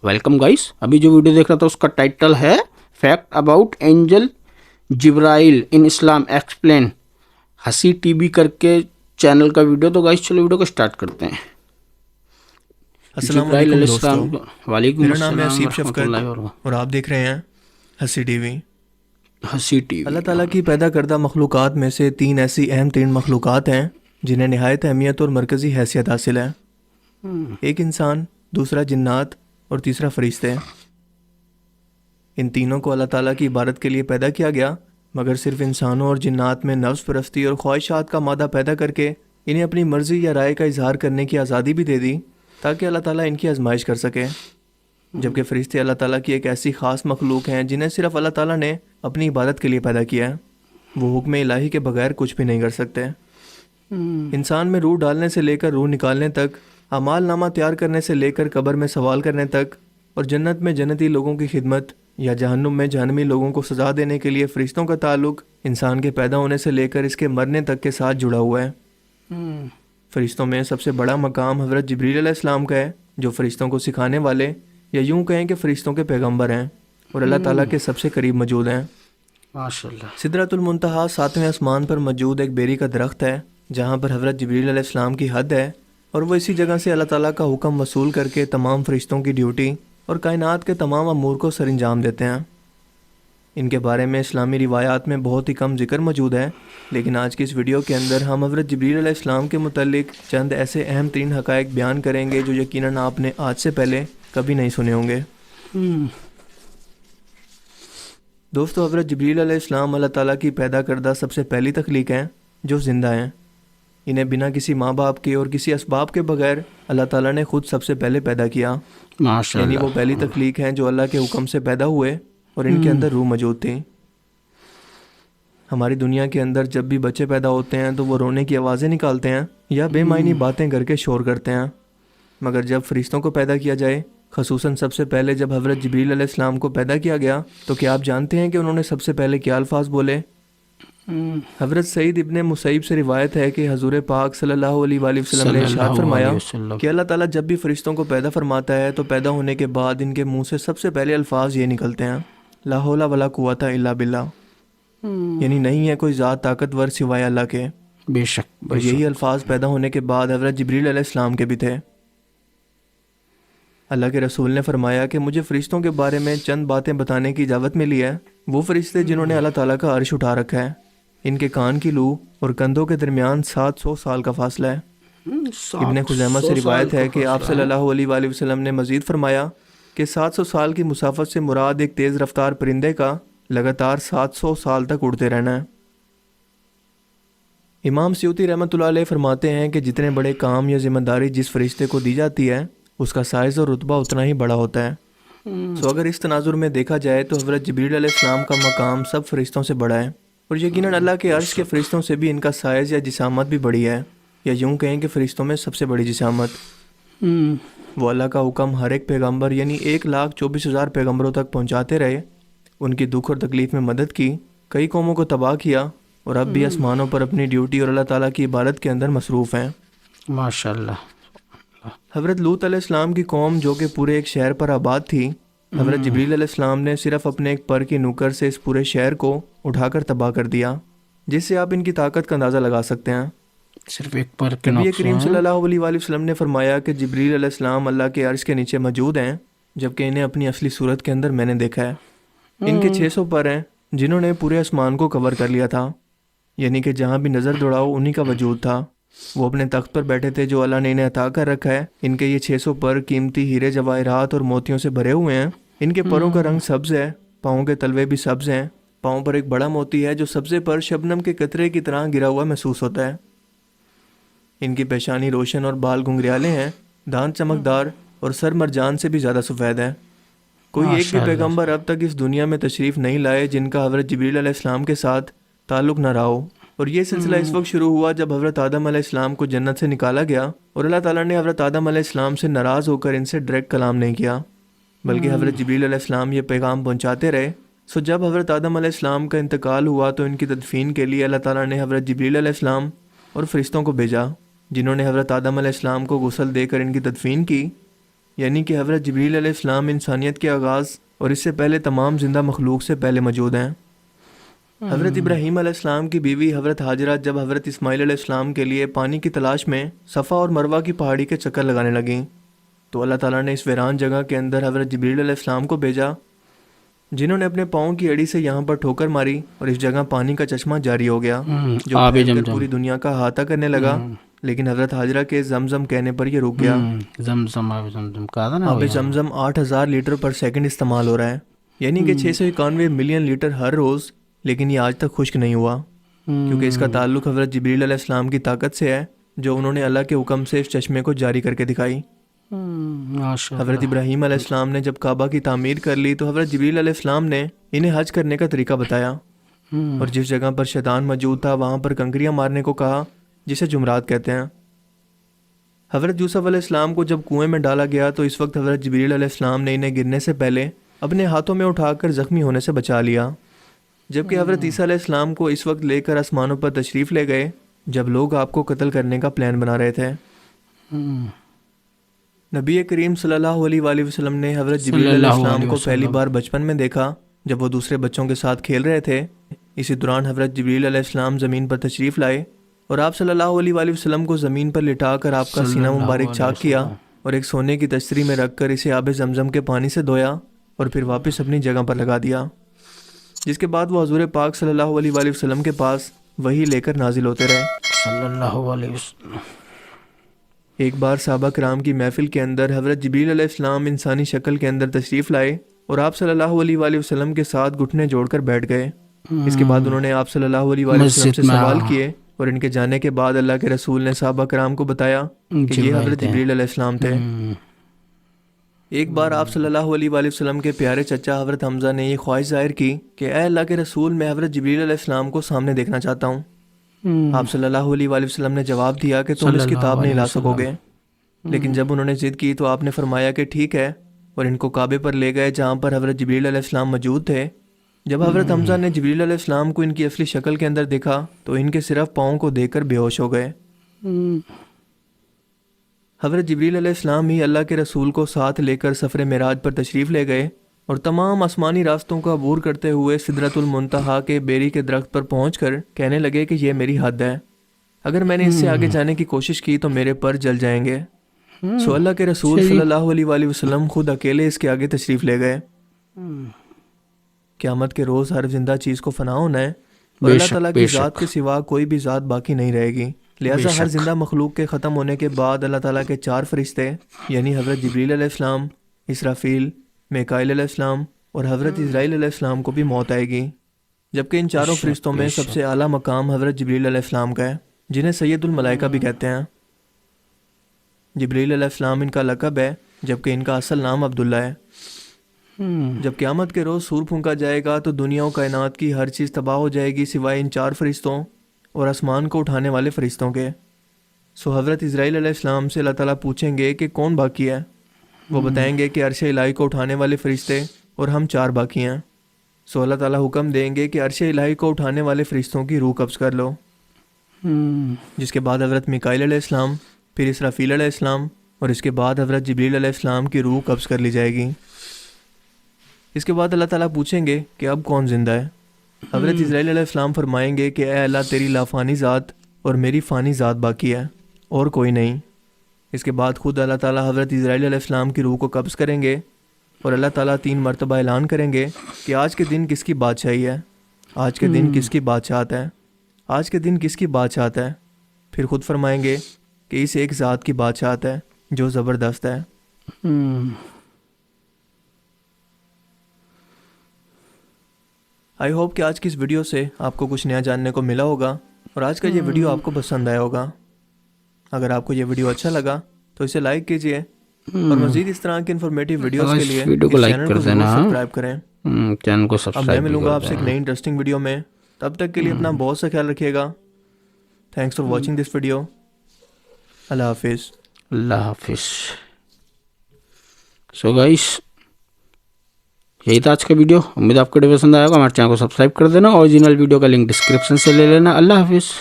Welcome guys. अभी जो video देख रहा था उसका टाइटल है fact about angel Jibrail in Islam explain, हसी टीवी करके चैनल का वीडियो। तो गाइस चलो वीडियो को स्टार्ट करते हैं। अस्सलाम जिब्राइल वालेकुम अलैहिस्सलाम, दोस्तों। वालेकुम मेरा नाम है अस्सलाम असीब वरहमतुल्लाहि शफ़क़त वबरकातुहू। और आप देख रहे हैं हसी टीवी। हसी टीवी। अल्लाह ताला की पैदा करदा मखलूक़ात में से तीन ऐसी अहम तीन मखलूक़ात हैं जिन्हें नहायत अहमियत और मरकज़ी हैसियत हासिल है। एक इंसान, दूसरा जिन्नात और तीसरा फ़रिश्ते। इन तीनों को अल्लाह ताला की इबादत के लिए पैदा किया गया, मगर सिर्फ इंसानों और जिन्नात में नफ्स परस्ती और ख्वाहिशात का मादा पैदा करके इन्हें अपनी मर्ज़ी या राय का इजहार करने की आज़ादी भी दे दी ताकि अल्लाह ताला इनकी आजमाइश कर सके। जबकि फ़रिश्ते अल्लाह ताला की एक ऐसी ख़ास मखलूक हैं जिन्हें सिर्फ अल्लाह ताला ने अपनी इबादत के लिए पैदा किया है। वो हुक्म इलाही के बगैर कुछ भी नहीं कर सकते। इंसान में रूह डालने से लेकर रूह निकालने तक, अमाल नामा तैयार करने से लेकर कब्र में सवाल करने तक, और जन्नत में जन्नती लोगों की खिदमत या जहन्नुम में जहन्नमी लोगों को सज़ा देने के लिए फ़रिश्तों का ताल्लुक इंसान के पैदा होने से लेकर इसके मरने तक के साथ जुड़ा हुआ है। फ़रिश्तों में सबसे बड़ा मकाम हज़रत जिब्रील अलैहिस्सलाम का है, जो फ़रिश्तों को सिखाने वाले या यूं कहें कि फ़रिश्तों के पैगंबर हैं और अल्लाह ताला के सबसे करीब मौजूद हैं। माशाल्लाह। सिदरतुल मुंतहा 7वें आसमान पर मौजूद एक बेरी का दरख्त है जहाँ पर हज़रत जिब्रील अलैहिस्सलाम की हद है, और वो इसी जगह से अल्लाह ताला का हुक्म वसूल करके तमाम फ़रिश्तों की ड्यूटी और कायनात के तमाम अमूर को सरंजाम देते हैं। इनके बारे में इस्लामी रिवायात में बहुत ही कम जिक्र मौजूद है, लेकिन आज की इस वीडियो के अंदर हम हज़रत जिब्रील अलैहिस्सलाम के मुतल्लिक चंद ऐसे अहम तीन हक़ाइक़ बयान करेंगे जो यकीनन आपने आज से पहले कभी नहीं सुने होंगे। दोस्तों, हज़रत जिब्रील अलैहिस्सलाम अल्लाह ताला की पैदा करदा सबसे पहली तख्लीक हैं जो ज़िंदा हैं। इन्हें बिना किसी माँ बाप के और किसी असबाब के बगैर अल्लाह ताला ने ख़ुद सबसे पहले पैदा किया। यानी माशाल्लाह। वो पहली तख्लीक हैं जो अल्लाह के हुक्म से पैदा हुए और इनके अंदर रूह मौजूद थी। हमारी दुनिया के अंदर जब भी बच्चे पैदा होते हैं तो वो रोने की आवाज़ें निकालते हैं या बेमायनी बातें करके शोर करते हैं, मगर जब फ़रिश्तों को पैदा किया जाए, ख़ुसूसन सबसे पहले जब हज़रत जिब्रील अलैहिस्सलाम को पैदा किया गया, तो क्या आप जानते हैं कि उन्होंने सबसे पहले क्या अल्फाज बोले? हज़रत सईद इब्ने मुसैब से रिवायत है कि हज़ूर पाक सल्लल्लाहु अलैहि वसल्लम ने इरशाद फरमाया कि अल्लाह ताला जब भी फ़रिश्तों को पैदा फरमाता है तो पैदा होने के बाद इनके मुंह से सबसे पहले अल्फाज ये निकलते हैं, ला हौला वला कुव्वता इल्ला बिल्लाह, यानी नहीं है कोई ज़ात ताकतवर सिवाय अल्लाह के। बेशक और यही अल्फाज पैदा होने के बाद हज़रत जिब्रील अलैहिस्सलाम के भी थे। अल्लाह के रसूल ने फरमाया कि मुझे फ़रिश्तों के बारे में चंद बातें बताने की इजाज़त मिली है। वो फ़रिश्ते जिन्होंने अल्लाह ताला का अर्श उठा रखा है, इनके कान की लू और कंधों के दरमियान 700 साल का फासला है। इब्ने खुज़ैमा से रिवायत है कि आप सल्लल्लाहु अलैहि वसल्लम ने मज़ीद फरमाया कि 700 साल की मुसाफत से मुराद एक तेज़ रफ्तार परिंदे का लगातार 700 साल तक उड़ते रहना है। इमाम सियूती रहमतुल्लाह अलैह फरमाते हैं कि जितने बड़े काम या ज़िम्मेदारी जिस फ़रिश्ते को दी जाती है उसका साइज़ और रुतबा उतना ही बड़ा होता है। सो अगर इस तनाजुर में देखा जाए तो हज़रत जिब्रील अलैहिस्सलाम का मकाम सब फ़रिश्तों से बड़ा है, और यकीनन अल्लाह के अर्श के फ़रिश्तों से भी इनका साइज़ या जिसामत भी बड़ी है, या यूँ कहें कि फ़रिश्तों में सबसे बड़ी जिसामत। वो अल्लाह का हुक्म हर एक पैगम्बर यानी 1,24,000 पैगम्बरों तक पहुँचाते रहे, उनकी दुख और तकलीफ़ में मदद की, कई कौमों को तबाह किया, और अब भी आसमानों पर अपनी ड्यूटी और अल्लाह ताला की इबादत के अंदर मसरूफ़ हैं। माशाल्लाह। हज़रत लूत अलैहिस्सलाम की कौम जो कि पूरे एक शहर पर आबाद थी, हज़रत जिब्रील अलैहिस्सलाम ने सिर्फ अपने एक पर की नुकर से इस पूरे शहर को उठाकर तबाह कर दिया, जिससे आप इनकी ताकत का अंदाज़ा लगा सकते हैं। सिर्फ एक पर के नबी नक्शे करीम हैं। सल्लल्लाहु अलैहि वसल्लम ने फरमाया कि जिब्रील अलैहिस्सलाम अल्लाह के अर्श के नीचे मौजूद हैं, जबकि इन्हें अपनी असली सूरत के अंदर मैंने देखा है। इनके 600 पर हैं जिन्होंने पूरे आसमान को कवर कर लिया था, यानी कि जहाँ भी नज़र दौड़ाओ उन्हीं का वजूद था। वो अपने तख्त पर बैठे थे जो अल्लाह ने इन्हें अता कर रखा है। इनके ये 600 पर कीमती हीरे जवाहरात और मोतियों से भरे हुए हैं। इनके परों का रंग सब्ज़ है, पाँव के तलवे भी सब्ज़ हैं। पाँव पर एक बड़ा मोती है जो सब्ज़े पर शबनम के कतरे की तरह गिरा हुआ महसूस होता है। इनकी पेशानी रोशन और बाल घुंघरियाले हैं, दांत चमकदार और सर मरजान से भी ज़्यादा सफ़ेद है। कोई एक भी पैगंबर अब तक इस दुनिया में तशरीफ़ नहीं लाए जिनका हज़रत जिब्रील अलैहिस्सलाम के साथ ताल्लुक़ न रहा हो। और ये सिलसिला इस वक्त शुरू हुआ जब हज़रत आदम अलैहिस्सलाम को जन्नत से निकाला गया, और अल्लाह ताला ने हज़रत आदम अलैहिस्सलाम से नाराज़ होकर इनसे डायरेक्ट कलाम नहीं किया, बल्कि हज़रत जिब्रील अलैहिस्सलाम ये पैगाम पहुँचाते रहे। सो जब हज़रत आदम अलैहिस्सलाम का इंतकाल हुआ तो इनकी तदफीन के लिए अल्लाह ताला ने हज़रत जिब्रील अलैहिस्सलाम और फ़रिश्तों को भेजा, जिन्होंने हज़रत आदम अलैहिस्सलाम को गुस्ल देकर इनकी तदफीन की। یعنی کہ حضرت جبریل علیہ السلام انسانیت کے آغاز اور اس سے پہلے تمام زندہ مخلوق سے پہلے موجود ہیں۔ حضرت ابراہیم علیہ السلام کی بیوی حضرت ہاجرہ جب حضرت اسماعیل علیہ السلام کے لیے پانی کی تلاش میں صفا اور مروہ کی پہاڑی کے چکر لگانے لگیں تو اللہ تعالیٰ نے اس ویران جگہ کے اندر حضرت جبریل علیہ السلام کو بھیجا، جنہوں نے اپنے پاؤں کی ایڑی سے یہاں پر ٹھوکر ماری اور اس جگہ پانی کا چشمہ جاری ہو گیا جو آب پھیل کر زمزم۔ پوری دنیا کا احاطہ کرنے لگا، لیکن حضرت ہاجرہ کے زمزم کہنے پر یہ رک گیا۔ زمزم آب زمزم کہا تھا نا آب زمزم 8000 لیٹر پر سیکنڈ استعمال ہو رہا ہے، یعنی کہ 691 ملین لیٹر ہر روز، لیکن یہ آج تک خشک نہیں ہوا کیونکہ اس کا تعلق حضرت جبریل علیہ السلام کی طاقت سے ہے جو انہوں نے اللہ کے حکم سے اس چشمے کو جاری کر کے دکھائی۔ حضرت ابراہیم علیہ السلام نے جب کعبہ کی تعمیر کر لی تو حضرت جبریل علیہ السلام نے انہیں حج کرنے کا طریقہ بتایا اور جس جگہ پر شیطان موجود تھا وہاں پر کنکریاں مارنے کو کہا، جسے جمرات کہتے ہیں۔ حضرت یوسف علیہ السلام کو جب کنویں میں ڈالا گیا تو اس وقت حضرت جبریل علیہ السلام نے انہیں گرنے سے پہلے اپنے ہاتھوں میں اٹھا کر زخمی ہونے سے بچا لیا، جبکہ حضرت عیسیٰ علیہ السلام کو اس وقت لے کر آسمانوں پر تشریف لے گئے جب لوگ آپ کو قتل کرنے کا پلان بنا رہے تھے۔ نبی کریم صلی اللہ علیہ وآلہ وسلم نے حضرت جبریل علیہ السلام کو پہلی بار بچپن میں دیکھا جب وہ دوسرے بچوں کے ساتھ کھیل رہے تھے۔ اسی دوران حضرت جبریل علیہ السلام زمین پر تشریف لائے اور آپ صلی اللہ علیہ وآلہ وسلم کو زمین پر لٹا کر آپ کا سینہ مبارک چاک کیا اور ایک سونے کی تشتری میں رکھ کر اسے آب زمزم کے پانی سے دھویا اور پھر واپس اپنی جگہ پر لگا دیا، جس کے بعد وہ حضور پاک صلی اللہ علیہ وآلہ وسلم کے پاس وحی لے کر نازل ہوتے رہے۔ صلی اللہ علیہ وسلم۔ ایک بار صحابہ کرام کی محفل کے اندر حضرت جبریل علیہ السلام انسانی شکل کے اندر تشریف لائے اور آپ صلی اللہ علیہ وآلہ وسلم کے ساتھ گھٹنے جوڑ کر بیٹھ گئے۔ اس کے بعد انہوں نے آپ صلی اللہ علیہ وآلہ وسلم سے سوال کیے اور ان کے جانے کے بعد اللہ کے رسول نے صحابہ کرام کو بتایا کہ یہ حضرت جبریل علیہ السلام تھے۔ ایک بار آپ صلی اللہ علیہ وآلہ وسلم کے پیارے چچا حضرت حمزہ نے یہ خواہش ظاہر کی کہ اے اللہ کے رسول، میں حضرت جبریل علیہ السلام کو سامنے دیکھنا چاہتا ہوں۔ آپ صلی اللہ علیہ وآلہ وسلم نے جواب دیا کہ تم اس کتاب نہیں لا سکو گے، لیکن جب انہوں نے ضد کی تو آپ نے فرمایا کہ ٹھیک ہے، اور ان کو کعبے پر لے گئے جہاں پر حضرت جبریل علیہ السلام موجود تھے۔ جب حضرت حمزہ نے جبریل علیہ السلام کو ان کی اصلی شکل کے اندر دیکھا تو ان کے صرف پاؤں کو دیکھ کر بے ہوش ہو گئے۔ حضرت جبریل علیہ السلام ہی اللہ کے رسول کو ساتھ لے کر سفر معراج پر تشریف لے گئے اور تمام آسمانی راستوں کا عبور کرتے ہوئے سدرۃ المنتہا کے بیری کے درخت پر پہنچ کر کہنے لگے کہ یہ میری حد ہے، اگر میں نے اس سے آگے جانے کی کوشش کی تو میرے پر جل جائیں گے۔ سو اللہ کے رسول صلی اللہ علیہ وآلہ وسلم خود اکیلے اس کے آگے تشریف لے گئے۔ قیامت کے روز ہر زندہ چیز کو فنا ہونا ہے اور اللہ تعالیٰ کی ذات کے سوا کوئی بھی ذات باقی نہیں رہے گی، لہٰذا ہر زندہ مخلوق کے ختم ہونے کے بعد اللہ تعالیٰ کے 4 فرشتے یعنی حضرت جبریل علیہ السلام، اسرافیل، میکائیل علیہ السلام اور حضرت اسرائیل علیہ السلام کو بھی موت آئے گی، جبکہ ان چاروں فرشتوں میں سب سے اعلیٰ مقام حضرت جبریل علیہ السلام کا ہے، جنہیں سید الملائکہ بھی کہتے ہیں۔ جبریل علیہ السلام ان کا لقب ہے، جبکہ ان کا اصل نام عبداللہ ہے۔ جب قیامت کے روز سور پھونکا جائے گا تو دنیا و کائنات کی ہر چیز تباہ ہو جائے گی سوائے ان 4 فرشتوں اور آسمان کو اٹھانے والے فرشتوں کے۔ سو حضرت اسرائیل علیہ السلام سے اللہ تعالیٰ پوچھیں گے کہ کون باقی ہے؟ وہ بتائیں گے کہ عرش الہی کو اٹھانے والے فرشتے اور ہم 4 باقی ہیں۔ سو اللہ تعالیٰ حکم دیں گے کہ عرش الہی کو اٹھانے والے فرشتوں کی روح قبض کر لو، جس کے بعد حضرت میکائیل علیہ السلام، پھر اسرافیل علیہ السلام اور اس کے بعد حضرت جبریل علیہ السلام کی روح قبض کر لی جائے گی۔ اس کے بعد اللہ تعالیٰ پوچھیں گے کہ اب کون زندہ ہے؟ حضرت اسرائیل علیہ السلام فرمائیں گے کہ اے اللہ، تیری لافانی ذات اور میری فانی ذات باقی ہے اور کوئی نہیں۔ اس کے بعد خود اللہ تعالیٰ حضرت اسرائیل علیہ السلام کی روح کو قبض کریں گے اور اللہ تعالیٰ 3 مرتبہ اعلان کریں گے کہ آج کے دن کس کی بادشاہی ہے، آج کے دن کس کی بادشاہت ہے، آج کے دن کس کی بادشاہت ہے۔ پھر خود فرمائیں گے کہ اس ایک ذات کی بادشاہت ہے جو زبردست ہے۔ آئی ہوپ کہ آج کی اس ویڈیو سے آپ کو کچھ نیا جاننے کو ملا ہوگا اور آج کا یہ ویڈیو آپ کو پسند آیا ہوگا۔ اگر آپ کو یہ ویڈیو اچھا لگا تو اسے لائک کیجئے اور مزید اس طرح کی انفارمیٹیو ویڈیوز کے لیے ویڈیو کو لائک کر دینا، سبسکرائب کریں۔ چینل کو اب سبسکرائب میں ملوں گا آپ سے ایک نئی انٹرسٹنگ ویڈیو میں، تب تک کے لیے اپنا بہت سا خیال رکھیے گا۔ Thanks for watching this video. اللہ حافظ۔ اللہ حافظ۔ سو گائس، یہی تھا آج کا ویڈیو، امید آپ کو پسند آئے گا۔ ہمارے چینل کو سبسکرائب کر دینا، اوریجنل ویڈیو کا لنک ڈسکرپشن سے لے لینا۔ اللہ حافظ۔